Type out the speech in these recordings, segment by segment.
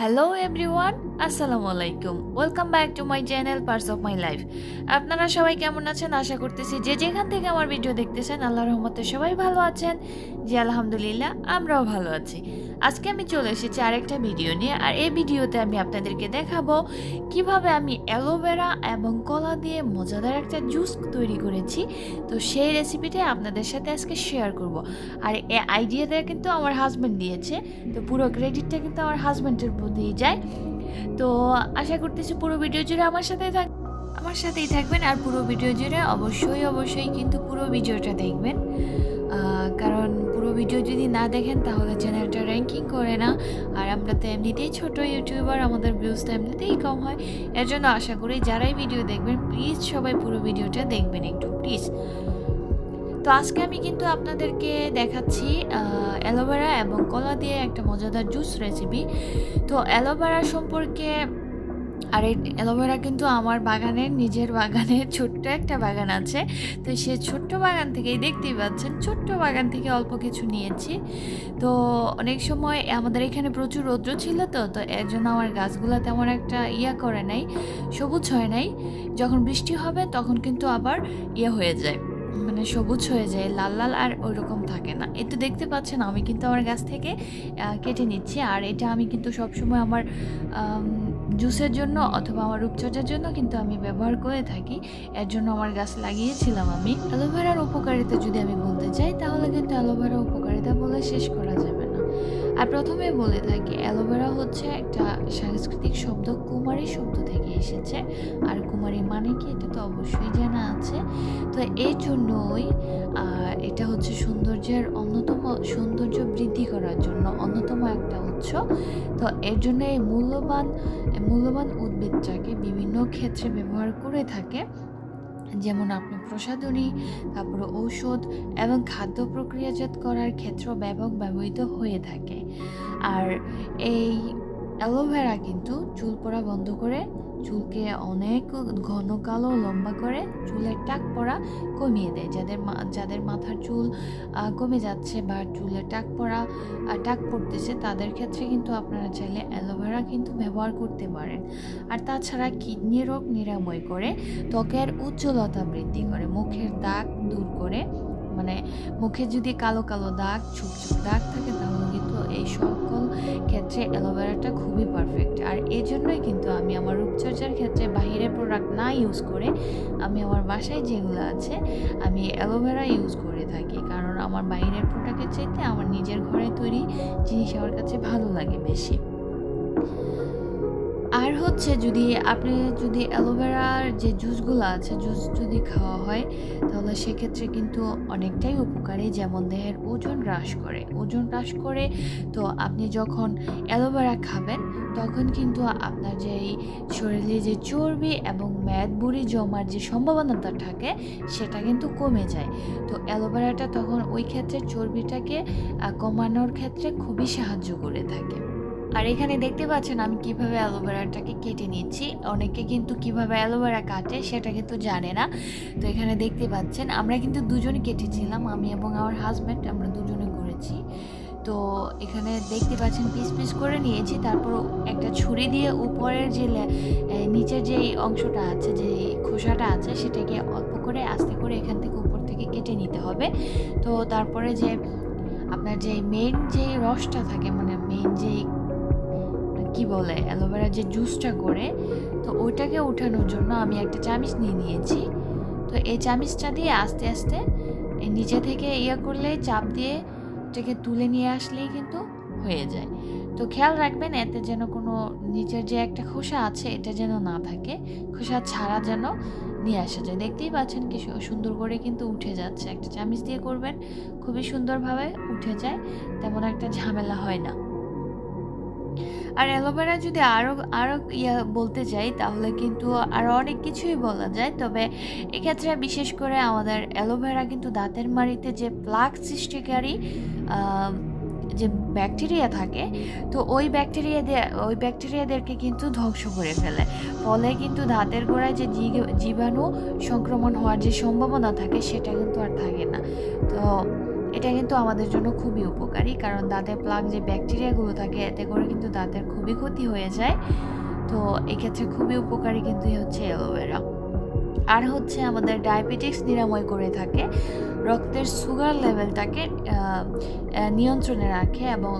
Hello everyone, আসসালামু আলাইকুম। Welcome back to my channel parts of my life. আপনারা সবাই কেমন আছেন? আশা করতেছি যে যেখান থেকে আমার ভিডিও দেখতেছেন আল্লাহর রহমতে সবাই ভালো আছেন। জি আলহামদুলিল্লাহ, আমরাও ভালো আছি। আজকে আমি চলে এসেছি আরেকটা ভিডিও নিয়ে, আর এই ভিডিওতে আমি আপনাদেরকে দেখাবো কিভাবে আমি অ্যালোভেরা এবং কলা দিয়ে মজাদার একটা জুস তৈরি করেছি। তো সেই রেসিপিটা আপনাদের সাথে আজকে শেয়ার করব। আর এই আইডিয়াটা কিন্তু আমার হাজব্যান্ড দিয়েছে, তো পুরো ক্রেডিটটা কিন্তু আমার হাজব্যান্ডের প্রতিই যায়। তো আশা করতেছি পুরো ভিডিও জুড়ে আমার সাথেই থাকবেন, আর পুরো ভিডিও জুড়ে অবশ্যই কিন্তু পুরো ভিডিওটা দেখবেন, কারণ পুরো ভিডিও যদি না দেখেন তাহলে চ্যানেলটা র্যাঙ্কিং করে না। আর আমরা তো এমনিতেই ছোট ইউটিউবার, আমাদের ভিউজটা এমনিতেই কম হয়। এর জন্য আশা করি যারাই ভিডিও দেখবেন প্লিজ সবাই পুরো ভিডিওটা দেখবেন একটু প্লিজ। তো আজকে আমি কিন্তু আপনাদেরকে দেখাচ্ছি অ্যালোভেরা এবং কলা দিয়ে একটা মজাদার জুস রেসিপি। তো অ্যালোভেরা সম্পর্কে, আর এই অ্যালোভেরা কিন্তু আমার নিজের বাগানের ছোট্ট একটা বাগান আছে। তো সে ছোট্ট বাগান থেকেই দেখতেই পাচ্ছেন, ছোট্ট বাগান থেকে অল্প কিছু নিয়েছি। তো অনেক সময় আমাদের এখানে প্রচুর রৌদ্র ছিল, তো এর জন্য আমার গাছগুলো তেমন একটা করে নাই, সবুজ হয় নাই। যখন বৃষ্টি হবে তখন কিন্তু আবার হয়ে যায়, মানে সবুজ হয়ে যায়, লাল লাল আর ওইরকম থাকে না। এই তো দেখতে পাচ্ছেন আমি কিন্তু আমার গাছ থেকে কেটে নিচ্ছি। আর এটা আমি কিন্তু সবসময় আমার জুসের জন্য অথবা আমার রূপচর্চার জন্য কিন্তু আমি ব্যবহার করে থাকি। এর জন্য আমার গাছ লাগিয়েছিলাম আমি। অ্যালোভেরার উপকারিতা যদি আমি বলতে চাই তাহলে কিন্তু অ্যালোভেরার উপকারিতা বলে শেষ করা যাবে না। আর প্রথমে বলে থাকি অ্যালোভেরা হচ্ছে একটা সাংস্কৃতিক শব্দ, কুমারী শব্দ থেকে এসেছে। আর কুমারী মানে কি এটা তো অবশ্যই জানা আছে। তো এই জন্যই এটা হচ্ছে সৌন্দর্য বৃদ্ধি করার জন্য অন্যতম একটা উৎস। তো এর জন্য এই মূল্যবান উদ্ভিদটাকে বিভিন্ন ক্ষেত্রে ব্যবহার করে থাকে, যেমন আপনি প্রসাধনী, তারপরে ঔষধ এবং খাদ্য প্রক্রিয়াজাত করার ক্ষেত্রেও ব্যাপক ব্যবহৃত হয়ে থাকে। আর এই অ্যালোভেরা কিন্তু চুল পড়া বন্ধ করে, চুলকে অনেক ঘন কালো লম্বা করে, চুলের টাক পড়া কমিয়ে দেয়। যাদের মাথার চুল কমে যাচ্ছে বা চুলের টাক পড়তেছে তাদের ক্ষেত্রে কিন্তু আপনারা চাইলে অ্যালোভেরা কিন্তু ব্যবহার করতে পারেন। আর তাছাড়া কিডনি রোগ নিরাময় করে, ত্বকের উজ্জ্বলতা বৃদ্ধি করে, মুখের দাগ দূর করে, মানে মুখে যদি কালো কালো দাগ, ছুপছুপ দাগ থাকে তাহলে কিন্তু এই সকল ক্ষেত্রে অ্যালোভেরাটা খুবই পারফেক্ট। আর এই জন্যই কিন্তু আমি আমার রূপচর্চার ক্ষেত্রে বাহিরের প্রোডাক্ট না ইউজ করে আমি আমার বাসায় যেগুলো আছে আমি অ্যালোভেরা ইউজ করে থাকি, কারণ আমার বাইরের প্রোডাক্টের চাইতে আমার নিজের ঘরে তৈরি জিনিস আমার কাছে ভালো লাগে বেশি। আর হচ্ছে আপনি যদি অ্যালোভেরার যে জুসগুলো আছে, জুস যদি খাওয়া হয় তাহলে সেক্ষেত্রে কিন্তু অনেকটাই উপকারী। যেমন দেহের ওজন হ্রাস করে। তো আপনি যখন অ্যালোভেরা খাবেন তখন কিন্তু আপনার যে এই শরীরে যে চর্বি এবং মেদবুড়ি জমার যে সম্ভাবনাটা থাকে সেটা কিন্তু কমে যায়। তো অ্যালোভেরাটা তখন ওই ক্ষেত্রে চর্বিটাকে কমানোর ক্ষেত্রে খুবই সাহায্য করে থাকে। আর এখানে দেখতে পাচ্ছেন আমি কিভাবে অ্যালোভেরাটাকে কেটে নিচ্ছি। অনেকে কিন্তু কিভাবে অ্যালোভেরা কাটে সেটা কিন্তু জানে না। তো এখানে দেখতে পাচ্ছেন আমরা কিন্তু দুজনে কেটেছিলাম, আমি এবং আমার হাজব্যান্ড, আমরা দুজনে করেছি। তো এখানে দেখতে পাচ্ছেন পিস পিস করে নিয়েছি। তারপর একটা ছুরি দিয়ে উপরের যে নিচের যে অংশটা আছে, যে খোসাটা আছে, সেটাকে অল্প করে আস্তে করে এখান থেকে উপর থেকে কেটে নিতে হবে। তো তারপরে যে আপনার যে মেইন যে রসটা থাকে, মানে মেইন যেই কি বলে অ্যালোভেরা যে জুসটা করে, তো ওইটাকে উঠানোর জন্য আমি একটা চামিচ নিয়েছি। তো এই চামিচটা দিয়ে আস্তে আস্তে এই নিচে থেকে করলেই, চাপ দিয়ে এটাকে তুলে নিয়ে আসলেই কিন্তু হয়ে যায়। তো খেয়াল রাখবেন এতে যেন কোনো নিচের যে একটা খোসা আছে এটা যেন না থাকে, খোসা ছাড়া যেন নিয়ে আসা যায়। দেখতেই পাচ্ছেন কি সুন্দর করে কিন্তু উঠে যাচ্ছে। একটা চামিচ দিয়ে করবেন, খুবই সুন্দরভাবে উঠে যায়, তেমন একটা ঝামেলা হয় না। আর অ্যালোভেরা যদি আরও বলতে যাই তাহলে কিন্তু আরও অনেক কিছুই বলা যায়। তবে এক্ষেত্রে বিশেষ করে আমাদের অ্যালোভেরা কিন্তু দাঁতের মাড়িতে যে প্লাক সৃষ্টিকারী যে ব্যাকটেরিয়া থাকে, তো ওই ব্যাকটেরিয়াদেরকে কিন্তু ধ্বংস করে ফেলে। ফলে কিন্তু দাঁতের গোড়ায় যে জীবাণু সংক্রমণ হওয়ার যে সম্ভাবনা থাকে সেটা কিন্তু আর থাকে না। তো এটা কিন্তু আমাদের জন্য খুবই উপকারী, কারণ দাঁতের প্লাক যে ব্যাকটেরিয়াগুলো থাকে এতে করে কিন্তু দাঁতের খুবই ক্ষতি হয়ে যায়। তো এক্ষেত্রে খুবই উপকারী কিন্তু হচ্ছে অ্যালোভেরা। আর হচ্ছে আমাদের ডায়াবেটিক্স নিরাময় করে থাকে, রক্তের সুগার লেভেলটাকে নিয়ন্ত্রণে রাখে এবং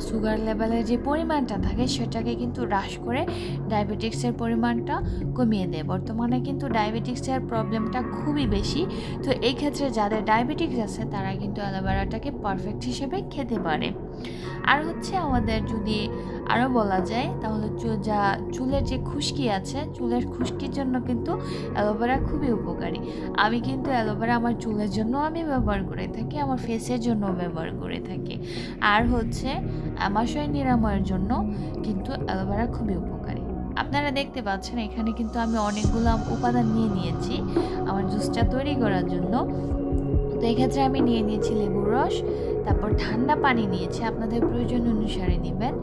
সুগার লেভেলের যে পরিমাণটা থাকে সেটাকে কিন্তু হ্রাস করে ডায়াবেটিক্সের পরিমাণটা কমিয়ে দেয়। বর্তমানে কিন্তু ডায়াবেটিক্সের প্রবলেমটা খুবই বেশি, তো এই ক্ষেত্রে যাদের ডায়াবেটিক্স আছে তারা কিন্তু অ্যালোভেরাটাকে পারফেক্ট হিসেবে খেতে পারে। আর হচ্ছে আমাদের যদি আরও বলা যায় তাহলে চুলের যে খুশকি আছে, চুলের খুশকির জন্য কিন্তু অ্যালোভেরা খুবই উপকারী। আমি কিন্তু অ্যালোভেরা আমার চুলের জন্য আমি ব্যবহার করে থাকি, আমার ফেসের জন্য ব্যবহার করে থাকি। আর হচ্ছে আমাশয় নিরাময়ের জন্য কিন্তু অ্যালোভেরা খুবই উপকারী। আপনারা দেখতে পাচ্ছেন এখানে কিন্তু আমি অনেকগুলো উপাদান নিয়েছি আমার জুসটা তৈরি করার জন্য। তো এক্ষেত্রে আমি নিয়েছি লেবুর রস, তারপর ঠান্ডা পানি নিয়েছি, আপনাদের প্রয়োজন অনুসারে নেবেন।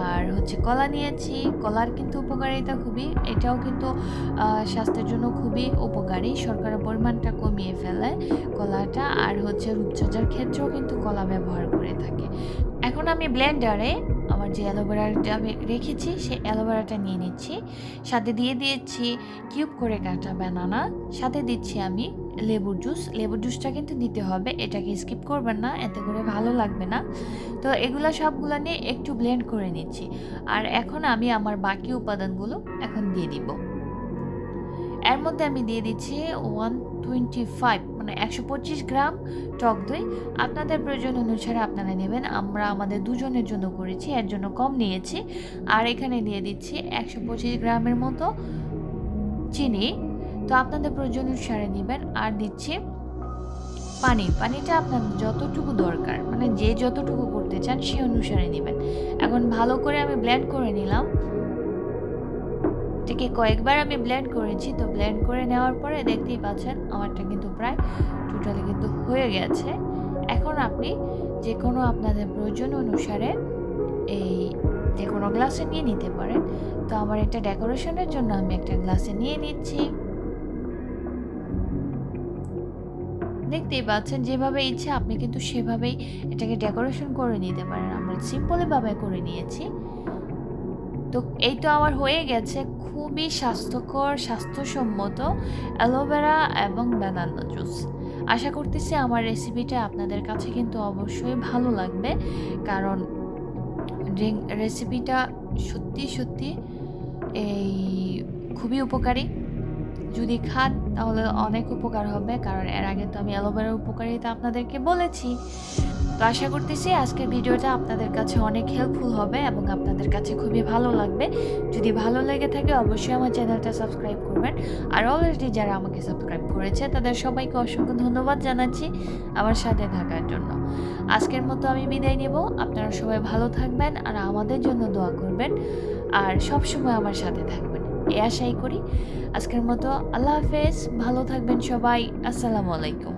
আর হচ্ছে কলা নিয়েছি, কলার কিন্তু উপকারিতা খুবই, এটাও কিন্তু স্বাস্থ্যের জন্য খুবই উপকারী, শর্করার পরিমাণটা কমিয়ে ফেলে কলাটা। আর হচ্ছে রূপচর্চার ক্ষেত্রেও কিন্তু কলা ব্যবহার করে থাকে। এখন আমি ব্লেন্ডারে আমার যে অ্যালোভেরাটা আমি রেখেছি সেই অ্যালোভেরাটা নিয়ে নিচ্ছি, সাথে দিয়ে দিয়েছি কিউব করে কাটা বানানা, সাথে দিচ্ছি আমি লেবুর জুসটা কিন্তু দিতে হবে, এটাকে স্কিপ করবেন না, এতে করে ভালো লাগবে না। তো এগুলো সবগুলো নিয়ে একটু ব্লেন্ড করে নিচ্ছি। আর এখন আমি আমার বাকি উপাদানগুলো এখন দিয়ে দিব। এর মধ্যে আমি দিয়ে দিচ্ছি 125 মানে 125 গ্রাম টক দই। আপনাদের প্রয়োজন অনুসারে আপনারা নেবেন, আমরা আমাদের দুজনের জন্য করেছি, এর জন্য কম নিয়েছি। আর এখানে দিয়ে দিচ্ছি 125 গ্রামের মতো চিনি, তো আপনাদের প্রয়োজন অনুসারে নেবেন। আর দিচ্ছি পানিটা আপনাদের যতটুকু দরকার, মানে যে যতটুকু করতে চান সে অনুসারে নেবেন। এখন ভালো করে আমি ব্লেন্ড করে নিলাম, এটাকে কয়েকবার আমি ব্লেন্ড করেছি। তো ব্লেন্ড করে নেওয়ার পরে দেখতেই পাচ্ছেন আমারটা কিন্তু প্রায় টোটালি কিন্তু হয়ে গেছে। এখন আপনি যে কোনো আপনাদের প্রয়োজন অনুসারে এই যে কোনো গ্লাসে নিয়ে নিতে পারেন। তো আমার এটা ডেকোরেশনের জন্য আমি একটা গ্লাসে নিয়ে নিচ্ছি। দেখতেই পাচ্ছেন যেভাবে ইচ্ছে আপনি কিন্তু সেভাবেই এটাকে ডেকোরেশন করে নিতে পারেন, আমরা সিম্পলভাবে করে নিয়েছি। তো এই তো আমার হয়ে গেছে খুবই স্বাস্থ্যকর স্বাস্থ্যসম্মত অ্যালোভেরা এবং বানানা জুস। আশা করতেছি আমার রেসিপিটা আপনাদের কাছে কিন্তু অবশ্যই ভালো লাগবে, কারণ রেসিপিটা সত্যি এই খুবই উপকারী। যদি খান তাহলে অনেক উপকার হবে, কারণ এর আগে তো আমি অ্যালোভেরার উপকারিতা আপনাদেরকে বলেছি। তো আশা করতেছি আজকের ভিডিওটা আপনাদের কাছে অনেক হেল্পফুল হবে এবং আপনাদের কাছে খুবই ভালো লাগবে। যদি ভালো লেগে থাকে অবশ্যই আমার চ্যানেলটা সাবস্ক্রাইব করবেন। আর অলরেডি যারা আমাকে সাবস্ক্রাইব করেছে তাদের সবাইকে অসংখ্য ধন্যবাদ জানাচ্ছি আমার সাথে থাকার জন্য। আজকের মতো আমি বিদায় নেব, আপনারা সবাই ভালো থাকবেন আর আমাদের জন্য দোয়া করবেন আর সব সময় আমার সাথে থাকবেন, এই আশাই করি। আজকের মতো আল্লাহ হাফেজ, ভালো থাকবেন সবাই, আসসালামু আলাইকুম।